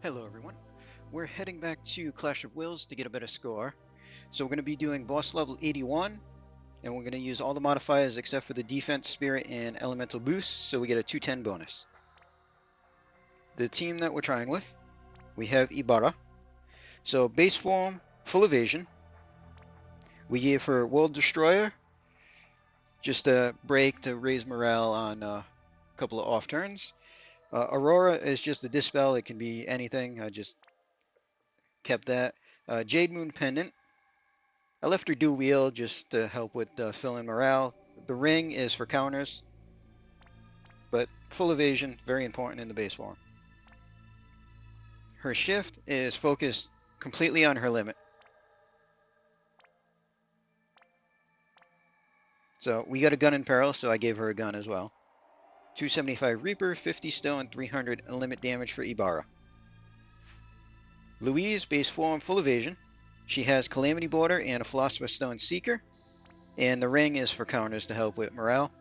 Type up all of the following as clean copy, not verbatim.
Hello everyone. We're heading back to Clash of Wills to get a better score. So we're going to be doing boss level 81, and we're going to use all the modifiers except for the defense, spirit, and elemental boost, so we get a 210 bonus. The team that we're trying with, we have Ibarra. So base form, full evasion. We gave her World Destroyer, just a break to raise morale on a couple of off turns. Aurora is just a dispel, it can be anything, I just kept that. Jade Moon Pendant. I left her dual wield just to help with fill in morale. The ring is for counters, but full evasion, very important in the base form. Her shift is focused completely on her limit. So we got a gun in peril, so I gave her a gun as well. 275 Reaper, 50 stone, 300 limit damage for Ibarra. Louise, base form, full evasion. She has Calamity Border and a Philosopher's Stone Seeker, and the ring is for counters to help with morale.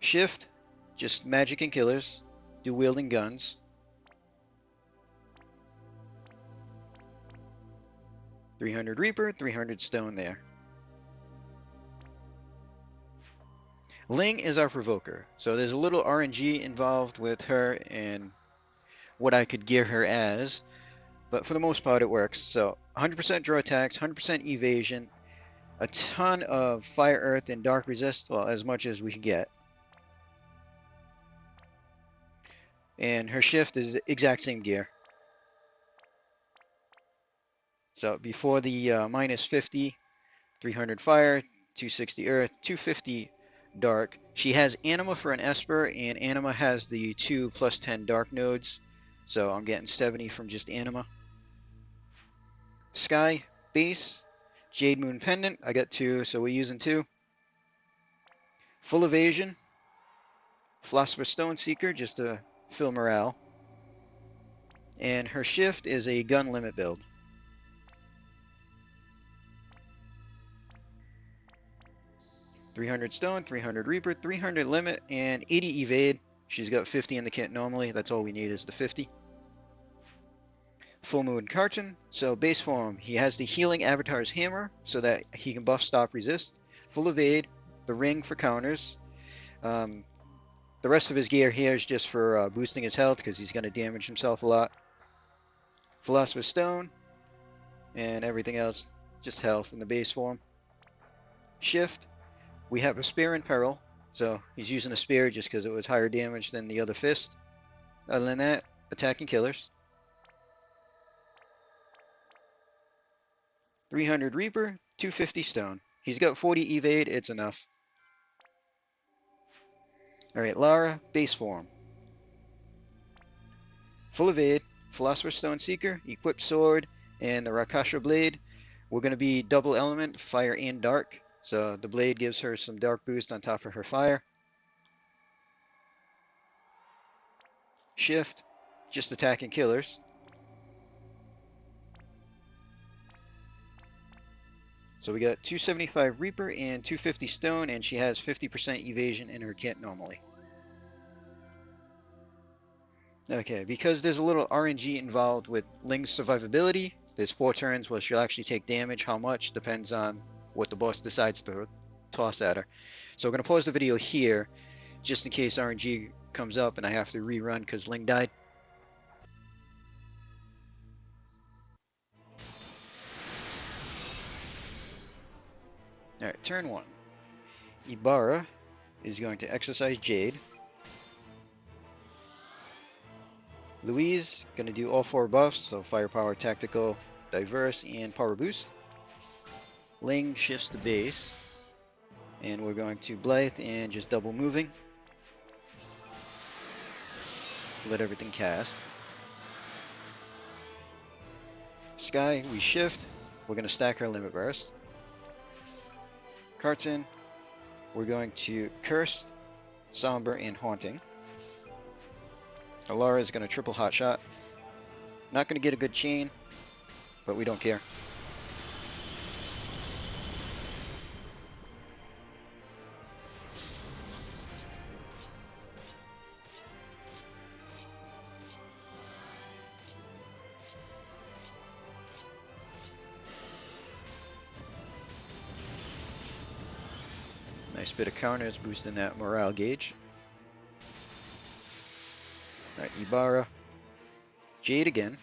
Shift, just magic and killers, dual wielding guns. $300 Reaper, 300 stone there. Ling is our provoker, so there's a little RNG involved with her and what I could gear her as, but for the most part it works. So 100% draw attacks, 100% evasion, a ton of fire, earth, and dark resist, well, as much as we can get. And her shift is the exact same gear. So before the minus 50, 300 fire, 260 earth, 250 dark. She has Anima for an Esper, and Anima has the 2 plus 10 dark nodes. So I'm getting 70 from just Anima. Sky, base, Jade Moon Pendant. I got 2, so we're using 2. Full evasion. Philosopher's Stone Seeker, just to fill morale. And her shift is a gun limit build. $300 stone, 300 Reaper, 300 limit, and 80 evade. She's got 50 in the kit normally. That's all we need is the 50. Full Moon Carton. So base form, he has the healing Avatar's Hammer so that he can buff, stop, resist. Full evade, the ring for counters. The rest of his gear here is just for boosting his health because he's going to damage himself a lot. Philosopher's Stone, and everything else just health in the base form. Shift. We have a spear in peril, so he's using a spear just because it was higher damage than the other fist. Other than that, attacking killers. 300 Reaper, 250 stone. He's got 40 evade, it's enough. Alright, Lara, base form. Full evade, Philosopher's Stone Seeker, equipped sword, and the Rakasha Blade. We're going to be double element, fire and dark. So the blade gives her some dark boost on top of her fire. Shift, just attacking killers. So we got 275 Reaper and 250 stone, and she has 50% evasion in her kit normally. Okay, because there's a little RNG involved with Ling's survivability, there's 4 turns where she'll actually take damage. How much depends on what the boss decides to toss at her. So we're going to pause the video here, just in case RNG comes up and I have to rerun because Ling died. Alright, turn 1. Ibarra is going to exercise Jade. Louise, going to do all 4 buffs, so firepower, tactical, diverse, and power boost. Ling shifts to base, and we're going to Blythe and just double moving. Let everything cast. Sky, we shift. We're going to stack our limit burst. Carton, we're going to Cursed, Somber, and Haunting. Alara is going to triple hot shot. Not going to get a good chain, but we don't care. Nice bit of counters boosting that morale gauge. Alright, Ibarra. Jade again.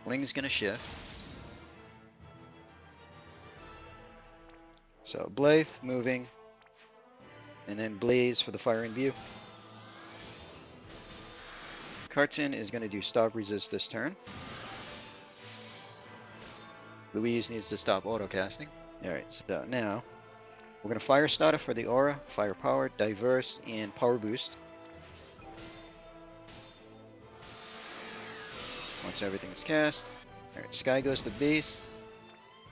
Ling's gonna shift. So Blythe moving. And then Blaze for the fire and view. Carton is gonna do stop resist this turn. Louise needs to stop autocasting. Alright, so now we're going to fire starter for the aura, firepower, diverse, and power boost. Once everything's cast. Alright, Sky goes to base.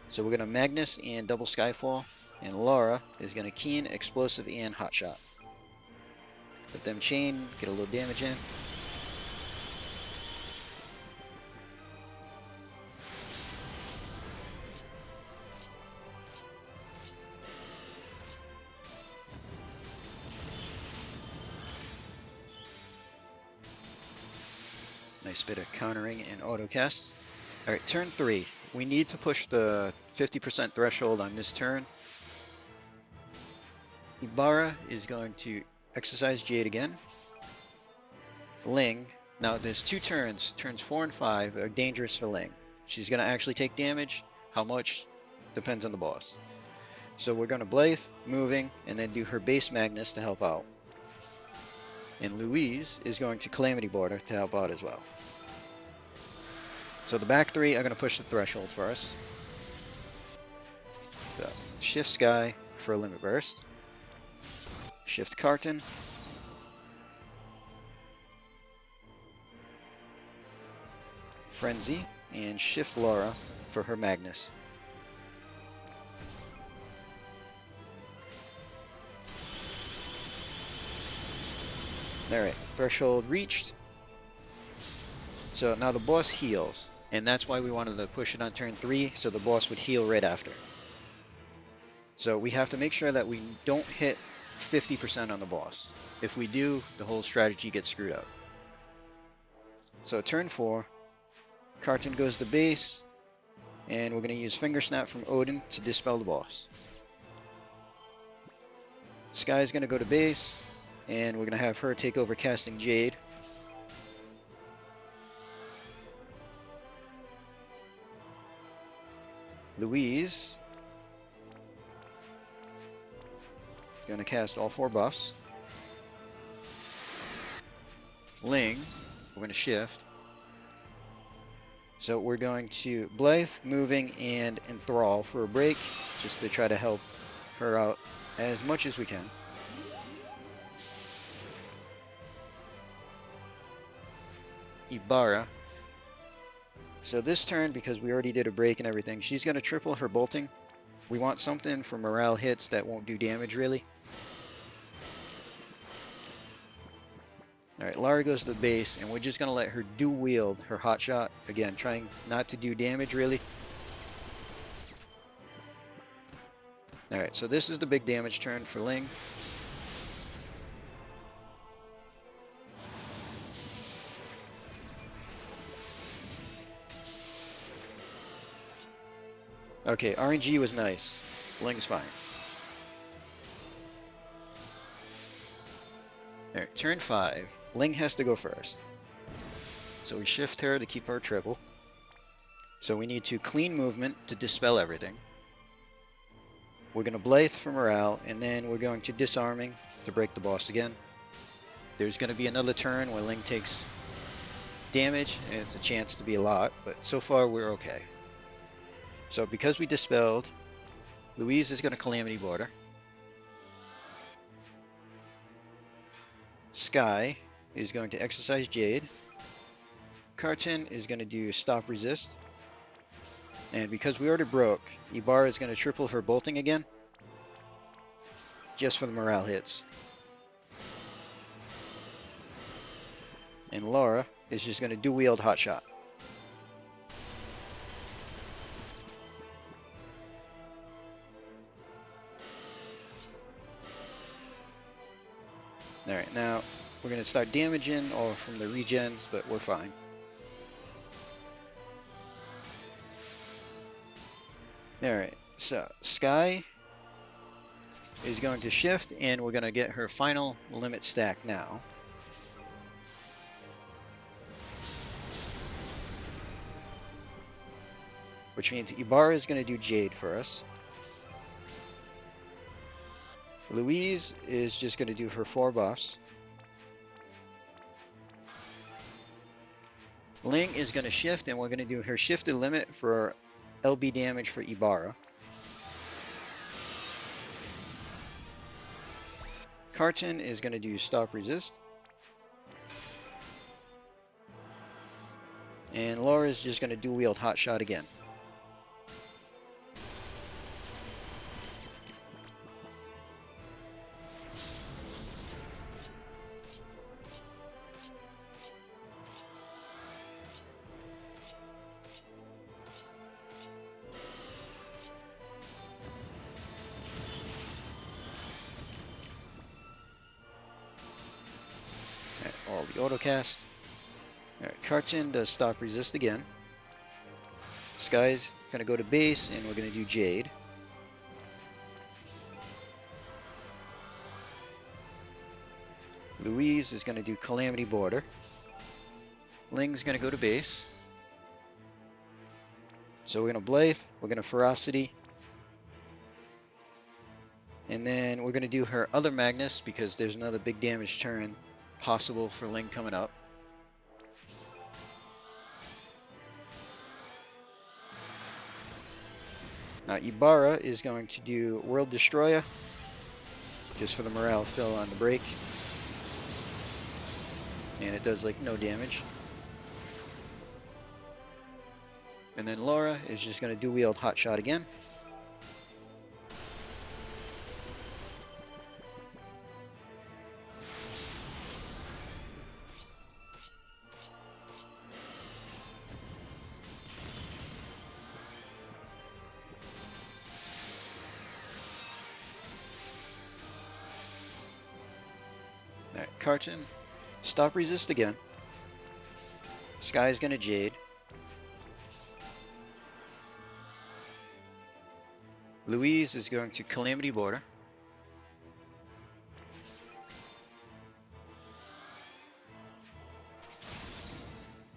So we're going to Magnus and double Skyfall. And Laura is going to Keen, Explosive, and Hot Shot. Let them chain, get a little damage in. Nice bit of countering and autocast. Alright, turn 3. We need to push the 50% threshold on this turn. Ibarra is going to exercise Jade again. Ling. Now there's 2 turns. Turns 4 and 5 are dangerous for Ling. She's going to actually take damage. How much? Depends on the boss. So we're going to Blythe, moving, and then do her base Magnus to help out. And Louise is going to Calamity Border to help out as well. So the back 3 are going to push the threshold for us. So shift Sky for a limit burst. Shift Carton. Frenzy. And shift Laura for her Magnus. Alright, threshold reached. So now the boss heals. And that's why we wanted to push it on turn 3, so the boss would heal right after. So we have to make sure that we don't hit 50% on the boss. If we do, the whole strategy gets screwed up. So turn 4, Carton goes to base, and we're going to use Finger Snap from Odin to dispel the boss. Sky's going to go to base, and we're going to have her take over casting Jade. Louise is going to cast all 4 buffs. Ling, we're going to shift. So we're going to Blythe, moving, and Enthrall for a break, just to try to help her out as much as we can. Ibarra. So this turn, because we already did a break and everything, she's going to triple her bolting. We want something for morale hits that won't do damage, really. Alright, Lara goes to the base, and we're just going to let her dual wield her hot shot. Again, trying not to do damage, really. Alright, so this is the big damage turn for Ling. Okay, RNG was nice. Ling's fine. Alright, turn 5. Ling has to go first. So we shift her to keep her triple. So we need to clean movement to dispel everything. We're going to Blythe for morale, and then we're going to disarming to break the boss again. There's going to be another turn where Ling takes damage, and it's a chance to be a lot, but so far we're okay. So because we dispelled, Louise is going to Calamity Border. Sky is going to exercise Jade. Carton is going to do Stop Resist. And because we already broke, Ibarra is going to triple her bolting again. Just for the morale hits. And Laura is just going to dual wield Hot Shot. Alright, now we're going to start damaging all from the regens, but we're fine. Alright, so Sky is going to shift, and we're going to get her final limit stack now. Which means Ibarra is going to do Jade for us. Louise is just going to do her 4 buffs. Ling is going to shift, and we're going to do her shifted limit for LB damage for Ibarra. Carton is going to do stop resist. And Laura is just going to do wield hot shot again. All the auto cast. Alright, Carton does stop resist again. Sky's gonna go to base, and we're gonna do Jade. Louise is gonna do Calamity Border. Ling's gonna go to base. So we're gonna Blythe, we're gonna Ferocity. And then we're gonna do her other Magnus because there's another big damage turn possible for Ling coming up. Now Ibarra is going to do World Destroyer, just for the morale fill on the break. And it does like no damage. And then Laura is just going to do wield hot shot again. Alright, Carton, stop resist again. Sky's gonna Jade. Louise is going to Calamity Border.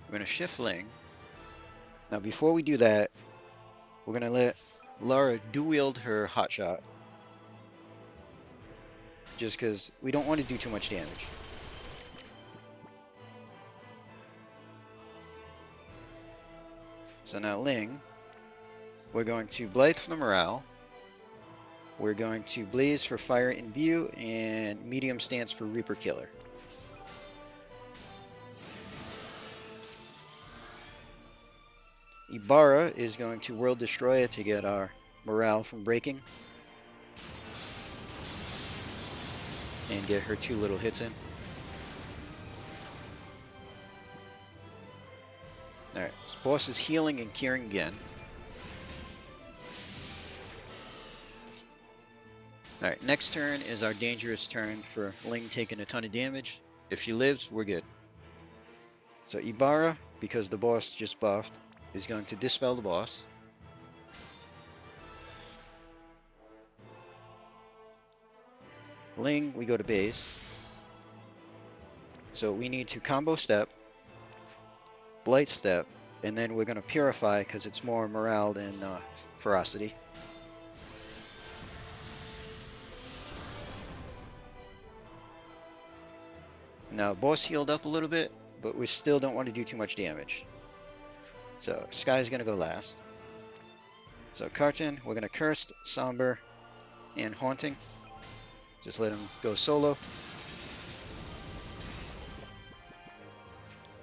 We're gonna shift Ling. Now before we do that, we're gonna let Laura dual wield her hot shot. Just because we don't want to do too much damage. So now Ling, we're going to Blythe for the morale. We're going to Blaze for Fire in View, and Medium Stance for Reaper Killer. Ibarra is going to World Destroyer to get our morale from breaking. And get her 2 little hits in. Alright, so boss is healing and curing again. Alright, next turn is our dangerous turn for Ling taking a ton of damage. If she lives, we're good. So Ibarra, because the boss just buffed, is going to dispel the boss. Ling, we go to base. So we need to combo step, blight step, and then we're going to purify because it's more morale than ferocity. Now boss healed up a little bit, but we still don't want to do too much damage. So Sky's going to go last. So Carton, we're going to Cursed, Somber, and Haunting. Just let him go solo.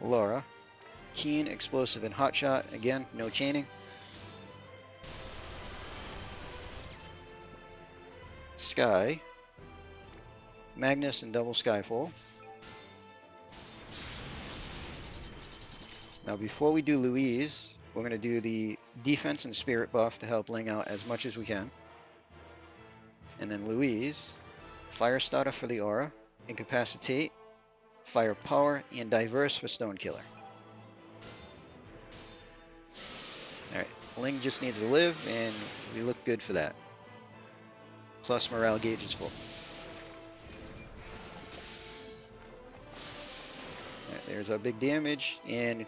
Laura, Keen, Explosive, and Hotshot. Again, no chaining. Sky, Magnus, and Double Skyfall. Now before we do Louise, we're going to do the Defense and Spirit buff to help Ling out as much as we can. And then Louise, Fire Starter for the aura, Incapacitate, Fire Power, and Diverse for Stone Killer. Alright, Ling just needs to live, and we look good for that. plus morale gauge is full. Right, there's our big damage, and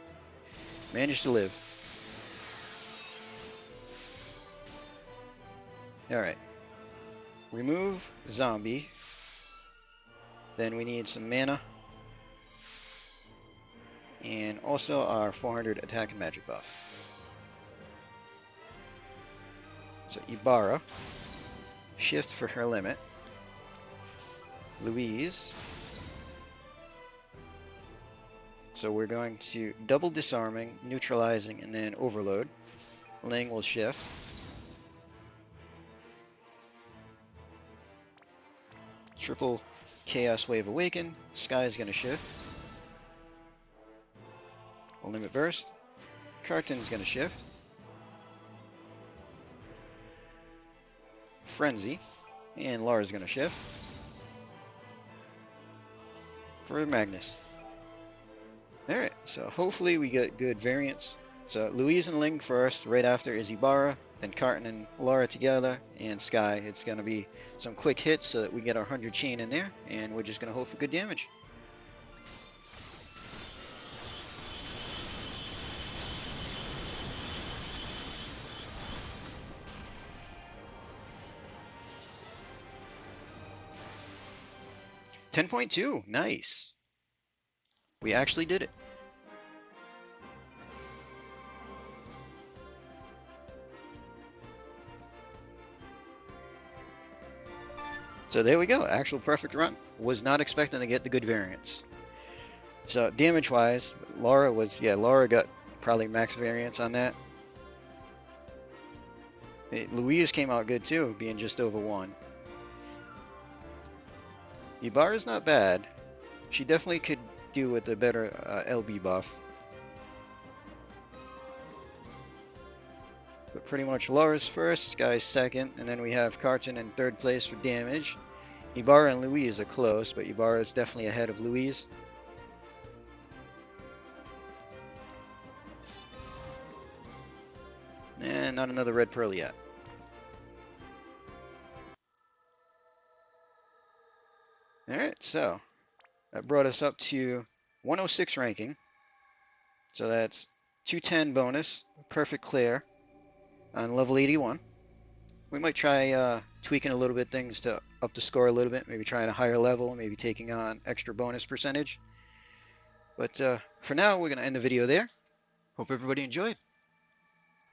managed to live. Alright. Remove zombie. Then we need some mana. And also our 400 attack and magic buff. So Ibarra. Shift for her limit. Louise. So we're going to double disarming, neutralizing, and then overload. Ling will shift. Triple Chaos Wave Awaken. Sky is going to shift. Limit Burst. Carton's going to shift. Frenzy. And Lara's going to shift. For Magnus. Alright, so hopefully we get good variants. So Louise and Ling first, right after is Ibarra, then Carton and Lara together, and Sky. It's going to be some quick hits so that we get our 100 chain in there, and we're just going to hope for good damage. $10.2, nice. We actually did it. So there we go, actual perfect run. Was not expecting to get the good variants. So damage wise, Lara got probably max variance on that. Louise came out good too, being just over 1. Ibarra's not bad. She definitely could do with a better LB buff. But pretty much Lara's first, Sky's second, and then we have Carton in third place for damage. Ibarra and Louise are close, but Ibarra is definitely ahead of Louise. And not another red pearl yet. Alright, so that brought us up to 106 ranking. So that's 210 bonus, perfect clear on level 81. We might try tweaking a little bit things to up the score a little bit, maybe trying a higher level, maybe taking on extra bonus percentage. But for now, we're going to end the video there. Hope everybody enjoyed.